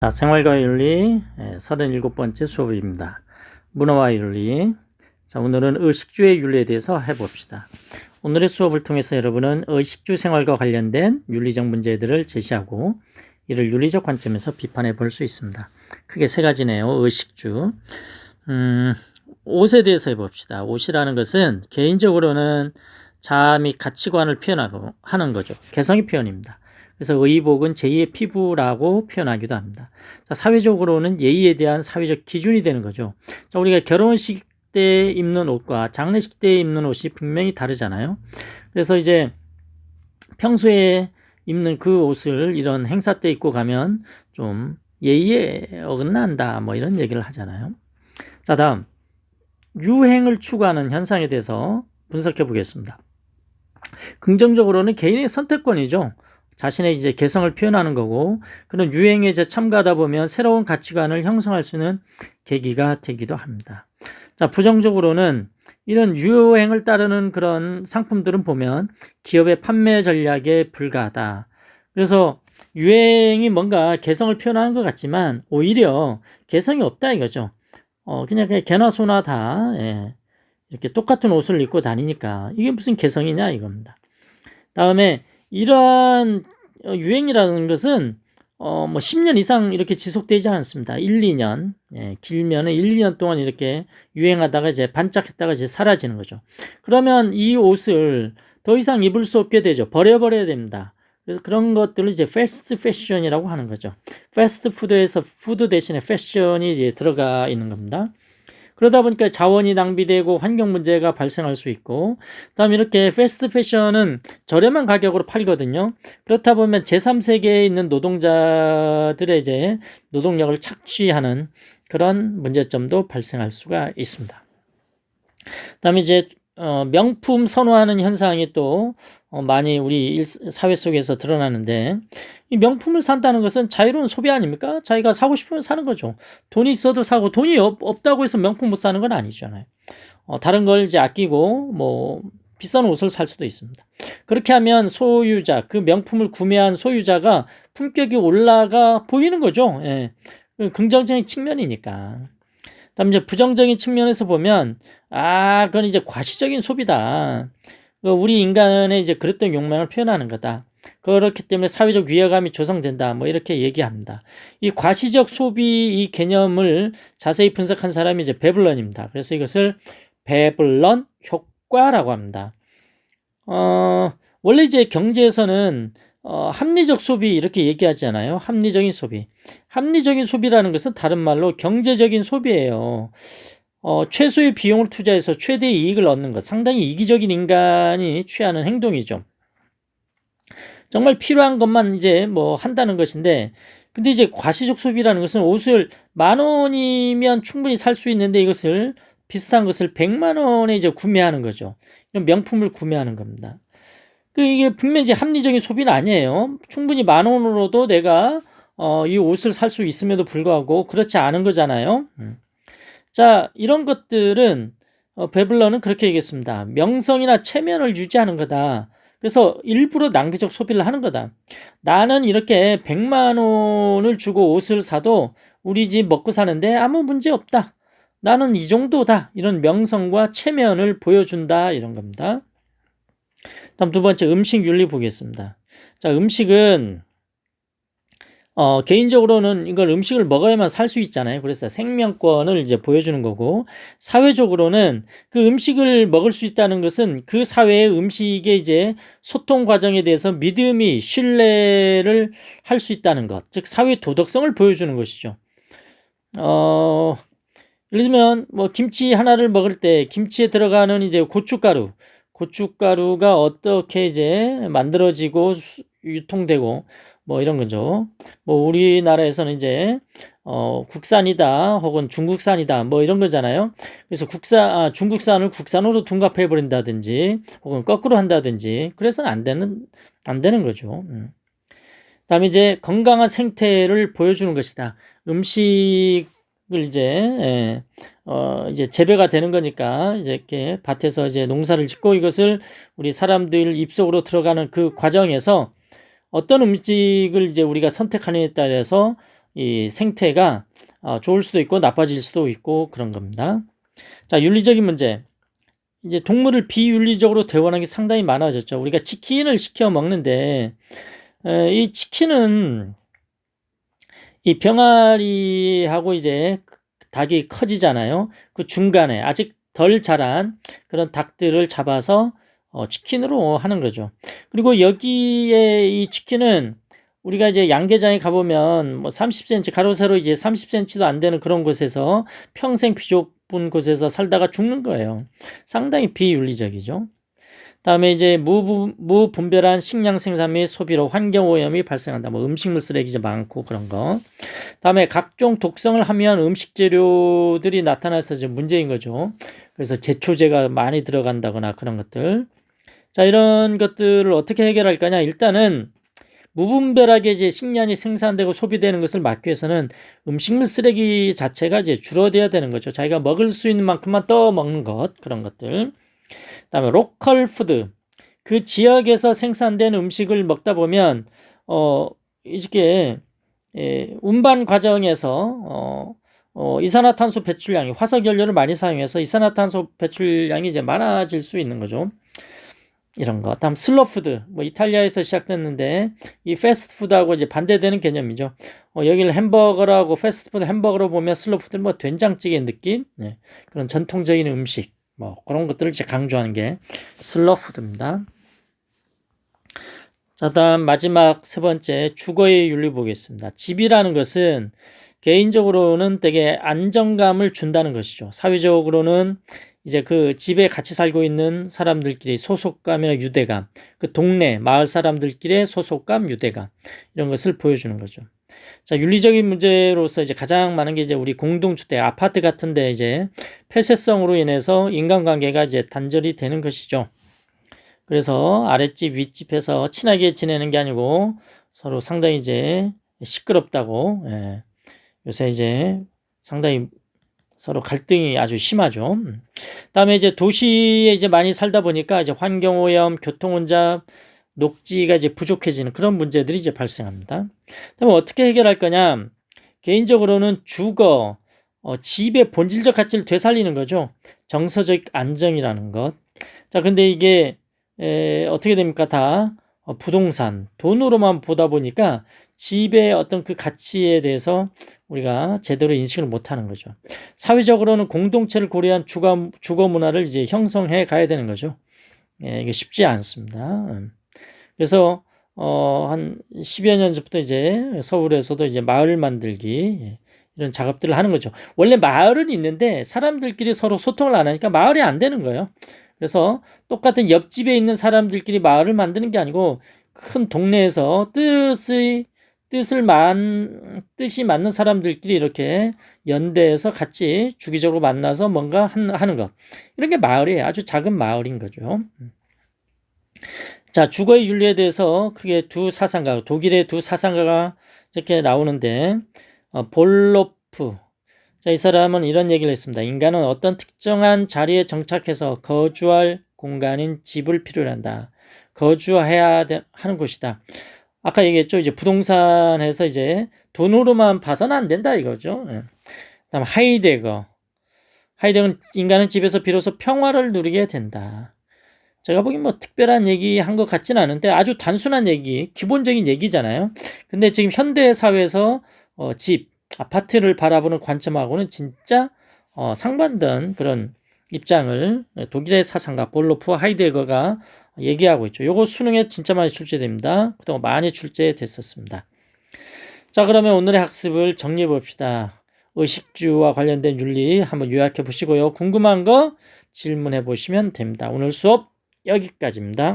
자, 생활과 윤리 37번째 수업입니다. 문화와 윤리. 자, 오늘은 의식주의 윤리에 대해서 해봅시다. 오늘의 수업을 통해서 여러분은 의식주 생활과 관련된 윤리적 문제들을 제시하고 이를 윤리적 관점에서 비판해 볼 수 있습니다. 크게 세 가지네요. 의식주. 옷에 대해서 해봅시다. 옷이라는 것은 개인적으로는 자아 및 가치관을 표현하고 하는 거죠. 개성의 표현입니다. 그래서 의복은 제2의 피부라고 표현하기도 합니다. 자, 사회적으로는 예의에 대한 사회적 기준이 되는 거죠. 자, 우리가 결혼식 때 입는 옷과 장례식 때 입는 옷이 분명히 다르잖아요. 그래서 이제 평소에 입는 그 옷을 이런 행사 때 입고 가면 좀 예의에 어긋난다 뭐 이런 얘기를 하잖아요. 자, 다음 유행을 추구하는 현상에 대해서 분석해 보겠습니다. 긍정적으로는 개인의 선택권이죠. 자신의 이제 개성을 표현하는 거고, 그런 유행에 이제 참가하다 보면 새로운 가치관을 형성할 수 있는 계기가 되기도 합니다. 자, 부정적으로는 이런 유행을 따르는 그런 상품들은 보면 기업의 판매 전략에 불과하다. 그래서 유행이 뭔가 개성을 표현하는 것 같지만 오히려 개성이 없다 이거죠. 그냥 개나 소나 다 이렇게 똑같은 옷을 입고 다니니까 이게 무슨 개성이냐 이겁니다. 다음에 이러한 유행이라는 것은 뭐 10년 이상 이렇게 지속되지 않습니다. 1, 2년, 길면은 1, 2년 동안 이렇게 유행하다가 이제 반짝했다가 이제 사라지는 거죠. 그러면 이 옷을 더 이상 입을 수 없게 되죠. 버려버려야 됩니다. 그래서 그런 것들을 이제 패스트 패션이라고 하는 거죠. 패스트 푸드에서 푸드 대신에 패션이 이제 들어가 있는 겁니다. 그러다 보니까 자원이 낭비되고 환경 문제가 발생할 수 있고, 그다음 이렇게 패스트 패션은 저렴한 가격으로 팔거든요. 그렇다 보면 제3세계에 있는 노동자들의 이제 노동력을 착취하는 그런 문제점도 발생할 수가 있습니다. 그다음에 이제 명품 선호하는 현상이 또 많이 우리 사회 속에서 드러나는데, 이 명품을 산다는 것은 자유로운 소비 아닙니까? 자기가 사고 싶으면 사는 거죠. 돈이 있어도 사고, 돈이 없다고 해서 명품 못 사는 건 아니잖아요. 다른 걸 이제 아끼고 뭐 비싼 옷을 살 수도 있습니다. 그렇게 하면 소유자, 그 명품을 구매한 소유자가 품격이 올라가 보이는 거죠. 예. 긍정적인 측면이니까. 다음 이제 부정적인 측면에서 보면 그건 이제 과시적인 소비다. 우리 인간의 이제 그릇된 욕망을 표현하는 거다. 그렇기 때문에 사회적 위화감이 조성된다. 뭐 이렇게 얘기합니다. 이 과시적 소비 이 개념을 자세히 분석한 사람이 이제 베블런입니다. 그래서 이것을 베블런 효과라고 합니다. 원래 이제 경제에서는 합리적 소비 이렇게 얘기하잖아요. 합리적인 소비. 합리적인 소비라는 것은 다른 말로 경제적인 소비예요. 최소의 비용을 투자해서 최대의 이익을 얻는 것. 상당히 이기적인 인간이 취하는 행동이죠. 정말 필요한 것만 이제 뭐 한다는 것인데, 근데 이제 과시적 소비라는 것은 옷을 10,000원이면 충분히 살 수 있는데 이것을 비슷한 것을 100만 원에 이제 구매하는 거죠. 이런 명품을 구매하는 겁니다. 이게 분명히 이제 합리적인 소비는 아니에요. 충분히 10,000원으로도 내가 이 옷을 살 수 있음에도 불구하고 그렇지 않은 거잖아요. 자, 이런 것들은 베블러는 그렇게 얘기했습니다. 명성이나 체면을 유지하는 거다. 그래서 일부러 낭비적 소비를 하는 거다. 나는 이렇게 100만 원을 주고 옷을 사도 우리 집 먹고 사는데 아무 문제 없다. 나는 이 정도다. 이런 명성과 체면을 보여준다. 이런 겁니다. 다음 두 번째 음식 윤리 보겠습니다. 자, 음식은 개인적으로는 이걸 음식을 먹어야만 살 수 있잖아요. 그래서 생명권을 이제 보여주는 거고, 사회적으로는 그 음식을 먹을 수 있다는 것은 그 사회의 음식의 이제 소통 과정에 대해서 믿음이 신뢰를 할 수 있다는 것, 즉 사회 도덕성을 보여주는 것이죠. 예를 들면 뭐 김치 하나를 먹을 때 김치에 들어가는 이제 고춧가루가 어떻게 이제 만들어지고 유통되고 뭐 이런 거죠. 뭐 우리나라에서는 이제 국산이다 혹은 중국산이다 뭐 이런 거잖아요. 그래서 중국산을 국산으로 둔갑해 버린다든지 혹은 거꾸로 한다든지 그래서는 안 되는 거죠. 그다음에 이제 건강한 생태를 보여주는 것이다. 음식을 이제 재배가 되는 거니까 이제 이렇게 밭에서 이제 농사를 짓고 이것을 우리 사람들 입속으로 들어가는 그 과정에서 어떤 음식을 이제 우리가 선택하느냐에 따라서 이 생태가 좋을 수도 있고 나빠질 수도 있고 그런 겁니다. 자, 윤리적인 문제. 이제 동물을 비윤리적으로 대우하는 게 상당히 많아졌죠. 우리가 치킨을 시켜 먹는데 이 치킨은 이 병아리하고 이제 닭이 커지잖아요. 그 중간에 아직 덜 자란 그런 닭들을 잡아서 치킨으로 하는 거죠. 그리고 여기에 이 치킨은 우리가 이제 양계장에 가보면 뭐 30cm 가로 세로 이제 30cm도 안 되는 그런 곳에서 평생 비좁은 곳에서 살다가 죽는 거예요. 상당히 비윤리적이죠. 다음에 이제 무분별한 식량 생산 및 소비로 환경 오염이 발생한다. 뭐 음식물 쓰레기 이제 많고 그런 거. 다음에 각종 독성을 함유한 음식 재료들이 나타나서 이제 문제인 거죠. 그래서 제초제가 많이 들어간다거나 그런 것들. 자, 이런 것들을 어떻게 해결할 거냐? 일단은 무분별하게 이제 식량이 생산되고 소비되는 것을 막기 위해서는 음식물 쓰레기 자체가 이제 줄어들어야 되는 거죠. 자기가 먹을 수 있는 만큼만 떠 먹는 것, 그런 것들. 그다음에 로컬 푸드, 그 지역에서 생산된 음식을 먹다 보면 이렇게 운반 과정에서 이산화탄소 배출량이 화석연료를 많이 사용해서 이산화탄소 배출량이 이제 많아질 수 있는 거죠. 이런 거. 다음 슬로푸드, 뭐 이탈리아에서 시작됐는데 이 패스트푸드하고 이제 반대되는 개념이죠. 여기를 햄버거라고 패스트푸드 햄버거로 보면 슬로푸드는 뭐 된장찌개 느낌, 네. 그런 전통적인 음식, 뭐 그런 것들을 이제 강조하는 게 슬로푸드입니다. 자, 다음 마지막 세 번째 주거의 윤리 보겠습니다. 집이라는 것은 개인적으로는 되게 안정감을 준다는 것이죠. 사회적으로는 이제 그 집에 같이 살고 있는 사람들끼리 소속감이나 유대감, 그 동네, 마을 사람들끼리의 소속감, 유대감, 이런 것을 보여주는 거죠. 자, 윤리적인 문제로서 이제 가장 많은 게 이제 우리 공동주택, 아파트 같은데 이제 폐쇄성으로 인해서 인간관계가 이제 단절이 되는 것이죠. 그래서 아랫집, 윗집에서 친하게 지내는 게 아니고 서로 상당히 이제 시끄럽다고, 요새 이제 상당히 서로 갈등이 아주 심하죠. 다음에 이제 도시에 이제 많이 살다 보니까 이제 환경오염, 교통혼잡, 녹지가 이제 부족해지는 그런 문제들이 이제 발생합니다. 그러면 어떻게 해결할 거냐? 개인적으로는 주거, 집의 본질적 가치를 되살리는 거죠. 정서적 안정이라는 것. 자, 근데 이게 어떻게 됩니까? 다 부동산, 돈으로만 보다 보니까 집의 어떤 그 가치에 대해서 우리가 제대로 인식을 못하는 거죠. 사회적으로는 공동체를 고려한 주거 문화를 이제 형성해 가야 되는 거죠. 이게 쉽지 않습니다. 그래서 한 10여 년 전부터 이제 서울에서도 이제 마을 만들기 이런 작업들을 하는 거죠. 원래 마을은 있는데 사람들끼리 서로 소통을 안 하니까 마을이 안 되는 거예요. 그래서 똑같은 옆집에 있는 사람들끼리 마을을 만드는 게 아니고 큰 동네에서 뜻이 맞는 사람들끼리 이렇게 연대해서 같이 주기적으로 만나서 뭔가 하는 것. 이런 게 마을이에요. 아주 작은 마을인 거죠. 자, 주거의 윤리에 대해서 크게 두 사상가, 독일의 두 사상가가 이렇게 나오는데, 볼로프. 자, 이 사람은 이런 얘기를 했습니다. 인간은 어떤 특정한 자리에 정착해서 거주할 공간인 집을 필요로 한다. 거주해야 하는 곳이다. 아까 얘기했죠. 이제 부동산에서 이제 돈으로만 봐서는 안 된다 이거죠. 다음 하이데거는 인간은 집에서 비로소 평화를 누리게 된다. 제가 보기엔 뭐 특별한 얘기 한 것 같지는 않은데 아주 단순한 얘기, 기본적인 얘기잖아요. 근데 지금 현대 사회에서 집, 아파트를 바라보는 관점하고는 진짜 상반된 그런 입장을 독일의 사상가 볼로프 하이데거가 얘기하고 있죠. 요거 수능에 진짜 많이 출제됩니다. 그동안 많이 출제됐었습니다. 자, 그러면 오늘의 학습을 정리해 봅시다. 의식주와 관련된 윤리 한번 요약해 보시고요. 궁금한 거 질문해 보시면 됩니다. 오늘 수업 여기까지입니다.